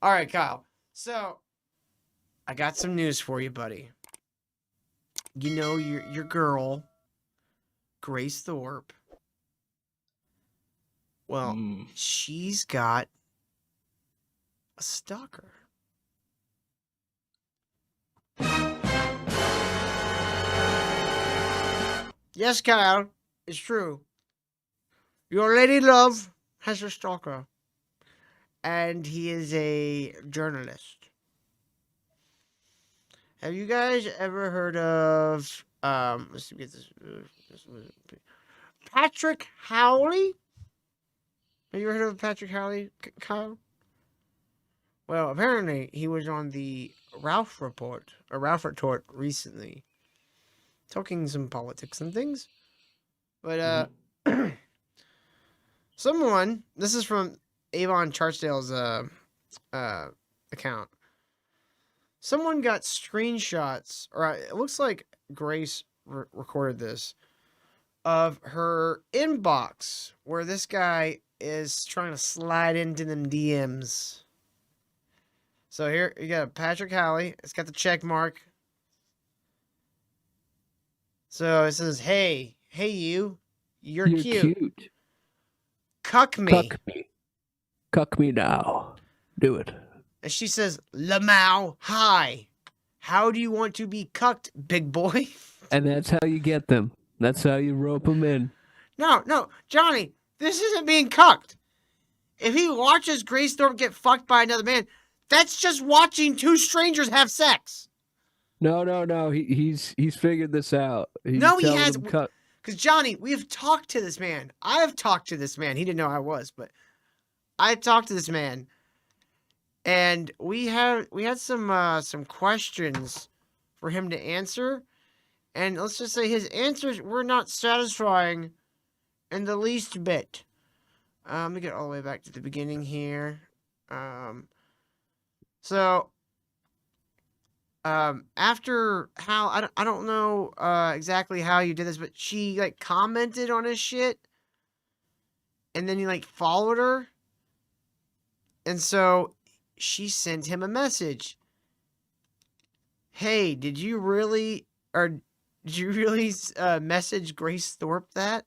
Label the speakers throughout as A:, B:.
A: All right, Kyle. So I got some news for you, buddy. You know your girl, Grace Thorp. Well, she's got a stalker. Yes, Kyle, it's true. Your lady love has a stalker, and he is a journalist. Have you guys ever heard of let's get this Patrick Howley? Have you ever heard of Patrick Howley, Kyle? Well, apparently he was on the Ralph Report recently, talking some politics and things. But someone, this is from Avon Chartsdale's account. Someone got screenshots, or it looks like Grace recorded this, of her inbox where this guy is trying to slide into them DMs. So here you got Patrick Howley. It's got the check mark. So it says, "Hey you, you're cute. Cuck me.
B: Cuck me now. Do it."
A: And she says, "Lamau, hi. How do you want to be cucked, big boy?"
B: And that's how you get them. That's how you rope them in.
A: No, Johnny, this isn't being cucked. If he watches Grace Thorp get fucked by another man, that's just watching two strangers have sex.
B: No. He's figured this out. He
A: has. Because Johnny, we've talked to this man. I have talked to this man. He didn't know I was, but I talked to this man, and we had some questions for him to answer, and let's just say his answers were not satisfying in the least bit. Let me get all the way back to the beginning here. So after how I don't know exactly how you did this, but she like commented on his shit, and then he like followed her, and so she sent him a message. Hey, did you really message Grace Thorp that?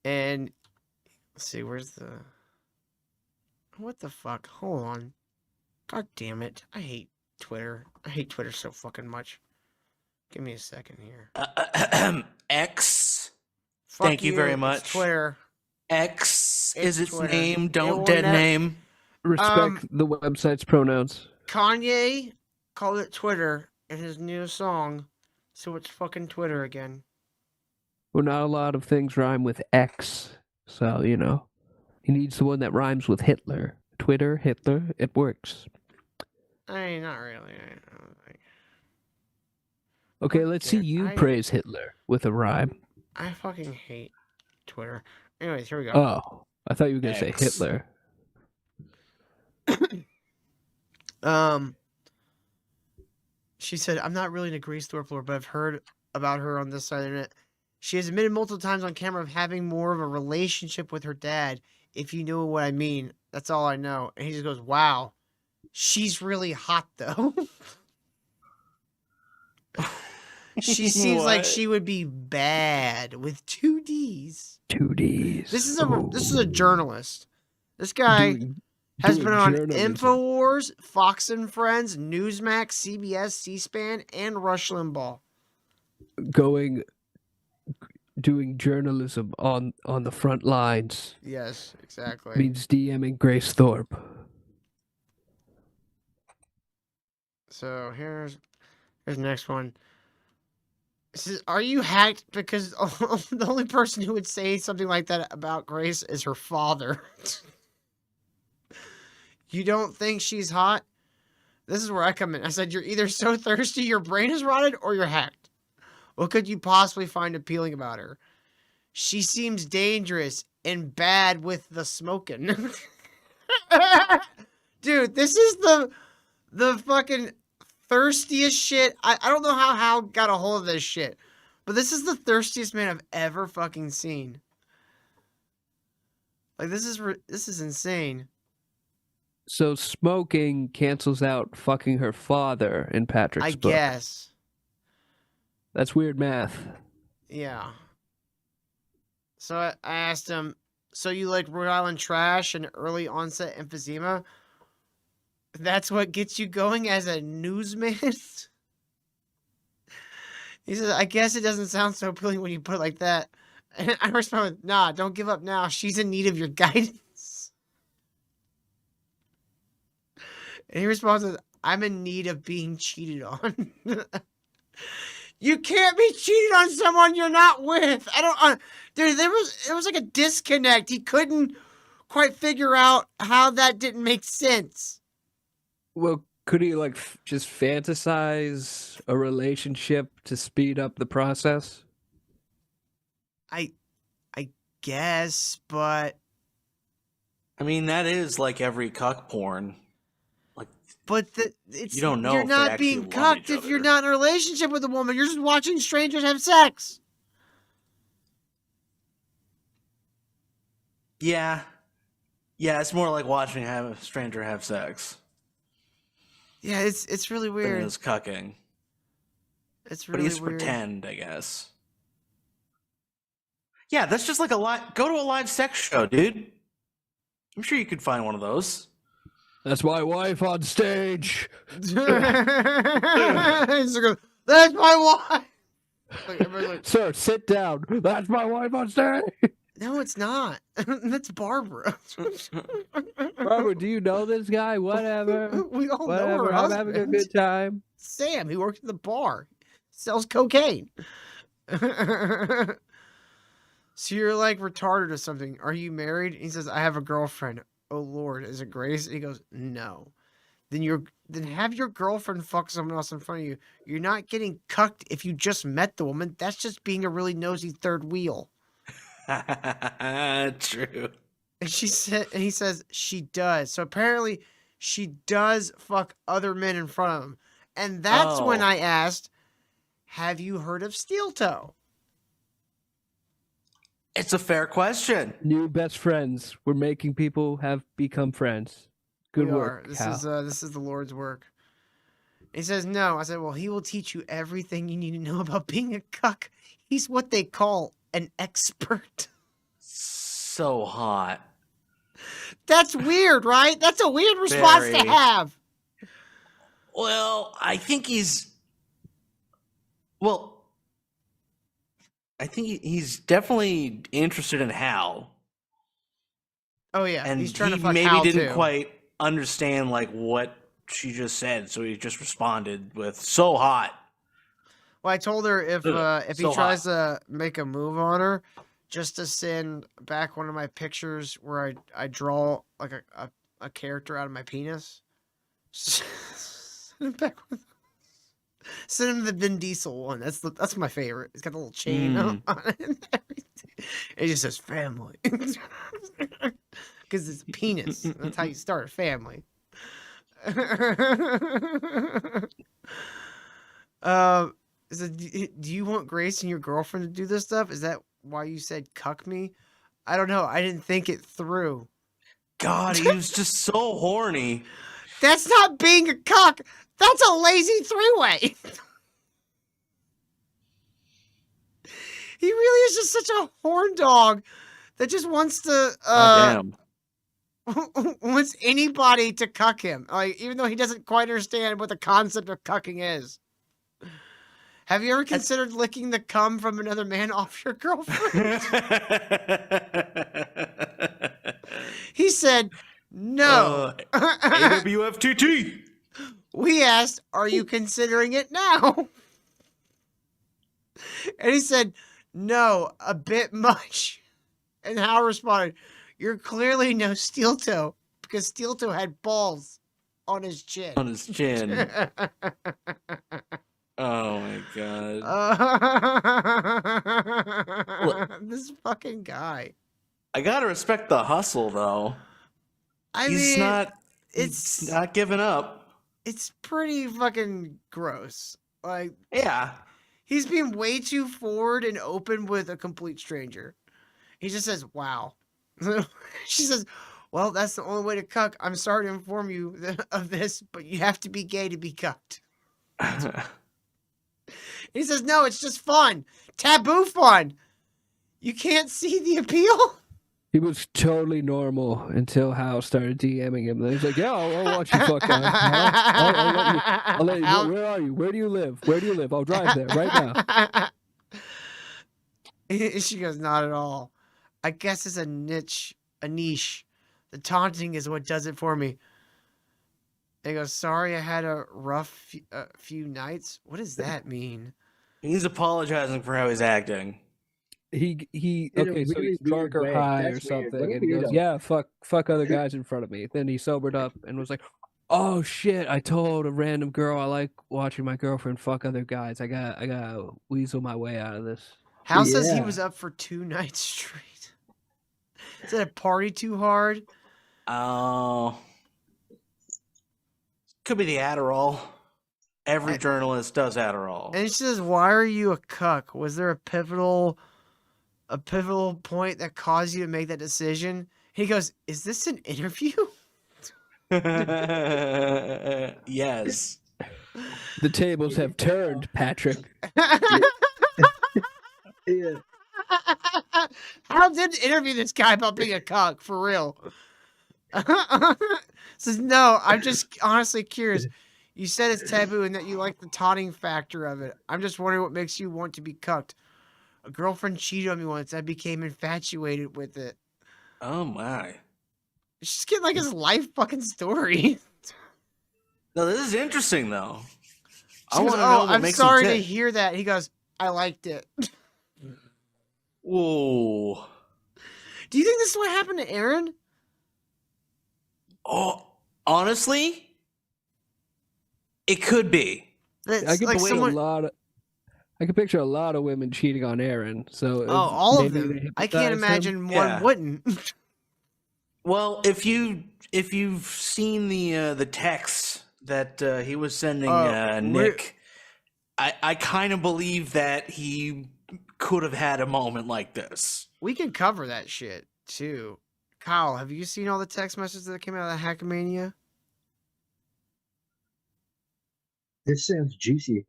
A: And let's see, what the fuck? Hold on. God damn it. I hate Twitter. I hate Twitter so fucking much. Give me a second here.
C: X.
A: Fuck
C: Thank you very much.
A: It's Twitter.
C: X
A: It's
C: is its
A: Twitter.
C: name. Don't dead name.
B: Respect the website's pronouns.
A: Kanye called it Twitter in his new song, so it's fucking Twitter again.
B: Well, not a lot of things rhyme with X, so, you know. He needs the one that rhymes with Hitler. Twitter, Hitler, it works.
A: I mean, not really. I don't think.
B: Okay, let's see you praise Hitler with a rhyme.
A: I fucking hate Twitter. Anyways, here we go.
B: Oh, I thought you were going to say Hitler.
A: She said, "I'm not really into Grace Thorp, but I've heard about her on this side of the internet. She has admitted multiple times on camera of having more of a relationship with her dad, if you know what I mean. That's all I know." And he just goes, "Wow, she's really hot, though." She seems like she would be bad with 2 Ds.
B: 2 Ds.
A: This is a journalist. This guy has been on InfoWars, Fox and Friends, Newsmax, CBS, C-SPAN, and Rush Limbaugh.
B: Doing journalism on the front lines.
A: Yes, exactly.
B: Means DMing Grace Thorp.
A: So here's the next one. It says, "Are you hacked?" Because the only person who would say something like that about Grace is her father. You don't think she's hot? This is where I come in. I said, "You're either so thirsty your brain is rotted, or you're hacked. What could you possibly find appealing about her? She seems dangerous and bad with the smoking." Dude, this is the fucking thirstiest shit. I don't know how Hal got a hold of this shit, but this is the thirstiest man I've ever fucking seen. Like, this is insane.
B: So smoking cancels out fucking her father in Patrick's
A: I
B: book.
A: guess.
B: That's weird math.
A: Yeah. So I asked him, so you like Rhode Island trash and early onset emphysema? That's what gets you going as a newsman? He says, I guess it doesn't sound so appealing when you put it like that. And I respond with, nah, don't give up now. She's in need of your guidance. And he responds with, I'm in need of being cheated on. You can't be cheated on someone you're not with. I don't, dude, it was like a disconnect. He couldn't quite figure out how that didn't make sense.
B: Well, could he like just fantasize a relationship to speed up the process?
A: I guess, but
C: I mean, that is like every cuck porn.
A: it's
C: You don't know
A: you're
C: if they
A: not
C: actually
A: being
C: love each
A: cucked if you're
C: other.
A: not in a relationship with a woman. You're just watching strangers have sex.
C: Yeah. Yeah, it's more like watching a stranger have sex
A: Yeah, it's really
C: than
A: weird.
C: it is cucking.
A: It's
C: But
A: really
C: he used to
A: weird.
C: pretend, I guess. Yeah, that's just like go to a live sex show, dude. I'm sure you could find one of those.
B: That's my wife on stage.
A: He's like, that's my wife. Like, everybody's like,
B: Sir, sit down. That's my wife on stage.
A: no, it's not. That's Barbara.
B: Barbara, do you know this guy? Whatever.
A: We all know
B: Whatever.
A: her
B: I'm
A: husband.
B: having a good time.
A: Sam, he works at the bar. Sells cocaine. So you're like retarded or something. Are you married? He says, I have a girlfriend. Oh Lord, is it Grace? He goes, no. Then have your girlfriend fuck someone else in front of you. You're not getting cucked if you just met the woman. That's just being a really nosy third wheel.
C: True.
A: And he says she does. So apparently she does fuck other men in front of him. And that's when
C: Oh.
A: I asked, have you heard of Steel Toe?
C: It's a fair question.
B: New best friends. We're making people have become friends. Good
A: We
B: work,
A: are. This
B: Hal.
A: is the Lord's work. He says no. I said, well, he will teach you everything you need to know about being a cuck. He's what they call an expert.
C: So hot.
A: That's weird, right? That's a weird response to
C: Very.
A: have.
C: Well, I think he's. Well, I think he's definitely interested in Hal,
A: Oh yeah,
C: and
A: he's trying
C: he
A: to fuck
C: maybe
A: Hal
C: didn't
A: too.
C: quite understand like what she just said, so he just responded with "so hot."
A: Well, I told her if he
C: so
A: tries to make a move on her, just to send back one of my pictures where I draw like a character out of my penis. Send it back with. Send him the Vin Diesel one. That's my favorite. It's got the little chain on it and everything. It just says family. Because it's a penis. That's how you start a family. So do you want Grace and your girlfriend to do this stuff? Is that why you said cuck me? I don't know. I didn't think it through.
C: God, he was just so horny.
A: That's not being a cuck. That's a lazy three-way. He really is just such a horn dog that just wants to
C: Damn.
A: wants anybody to cuck him. Like, even though he doesn't quite understand what the concept of cucking is. Have you ever considered licking the cum from another man off your girlfriend? He said, no.
C: AWFTT.
A: We asked, are you considering it now? And he said, no, a bit much. And Hal responded, you're clearly no Steel Toe, because Steel Toe had balls on his chin.
C: On his chin. Oh my god.
A: This fucking guy.
C: I gotta respect the hustle though. He's not giving up.
A: It's pretty fucking gross. Like,
C: Yeah.
A: he's being way too forward and open with a complete stranger. He just says, wow. She says, Well, that's the only way to cuck. I'm sorry to inform you of this, but you have to be gay to be cucked. He says, no, it's just fun. Taboo fun. You can't see the appeal?
B: He was totally normal until Hal started DMing him. Then he's like, yeah, I'll watch you fuck guys. I'll let you. Where are you? Where do you live? Where do you live? I'll drive there right now.
A: She goes, not at all. I guess it's a niche. The taunting is what does it for me. And he goes, sorry I had a rough few nights. What does that mean?
C: He's apologizing for how he's acting.
B: He okay, so he's drunk or high or something, and he goes, yeah, fuck other guys in front of me. Then he sobered up and was like, oh shit, I told a random girl I like watching my girlfriend fuck other guys. I gotta weasel my way out of this.
A: Hal says he was up for 2 nights straight. Is that a party too hard?
C: Oh. Could be the Adderall. Every journalist does Adderall.
A: And she says, why are you a cuck? Was there a pivotal point that caused you to make that decision? He goes, is this an interview?
C: Yes.
B: The tables have turned, Patrick.
A: Yeah. Hal did interview this guy about being a cuck, for real. Says, no, I'm just honestly curious. You said it's taboo and that you like the taunting factor of it. I'm just wondering what makes you want to be cucked. A girlfriend cheated on me once. I became infatuated with it.
C: Oh, my.
A: She's getting like his life fucking story.
C: No, this is interesting, though.
A: She goes, oh, I'm sorry to hear that. He goes, I liked it.
C: Whoa.
A: Do you think this is what happened to Aaron?
C: Oh, honestly, it could be.
B: I can picture a lot of women cheating on Aaron. So
A: all of them. I can't imagine one wouldn't.
C: Well, if you've seen the text that he was sending Nick, I kind of believe that he could have had a moment like this.
A: We can cover that shit too. Kyle, have you seen all the text messages that came out of the Hackamania?
D: This sounds juicy.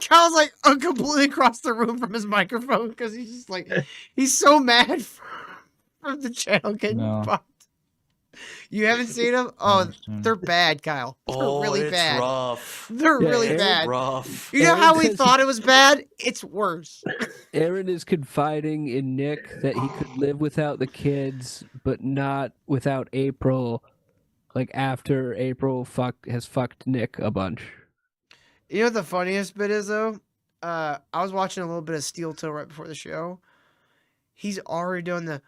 A: Kyle's like completely across the room from his microphone because he's just like, he's so mad from the channel getting fucked. You haven't seen them? Oh, they're bad, Kyle. They're really bad.
C: Rough.
A: They're really bad.
C: Rough.
A: You know how we thought it was bad? It's worse.
B: Aaron is confiding in Nick that he could live without the kids, but not without April. Like after April has fucked Nick a bunch.
A: You know what the funniest bit is though? I was watching a little bit of Steel Toe right before the show. He's already doing the.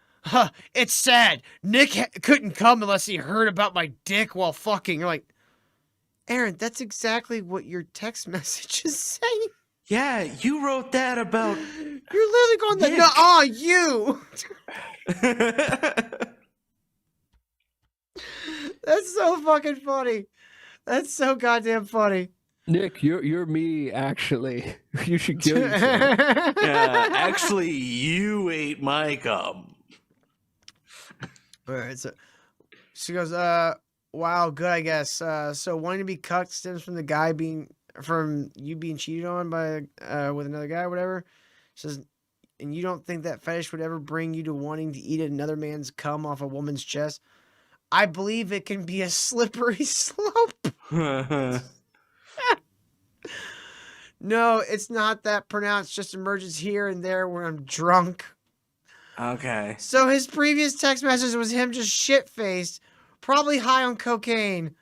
A: It's sad. Nick couldn't come unless he heard about my dick while fucking. You're like, Aaron, that's exactly what your text messages say.
C: Yeah, you wrote that about.
A: You're literally going the nuh-uh, you. That's so fucking funny. That's so goddamn funny.
B: Nick, you're me, actually. You should kill yourself.
C: Yeah, actually, you ate my cum.
A: All right, so she goes, wow, good, I guess. So wanting to be cucked stems from the guy from you being cheated on by with another guy or whatever. She says, and you don't think that fetish would ever bring you to wanting to eat another man's cum off a woman's chest? I believe it can be a slippery slope. No, it's not that pronounced. Just emerges here and there when I'm drunk.
C: Okay.
A: So his previous text message was him just shit-faced, probably high on cocaine.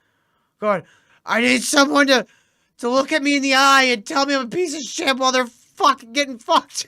A: Going, I need someone to look at me in the eye and tell me I'm a piece of shit while they're fucking getting fucked.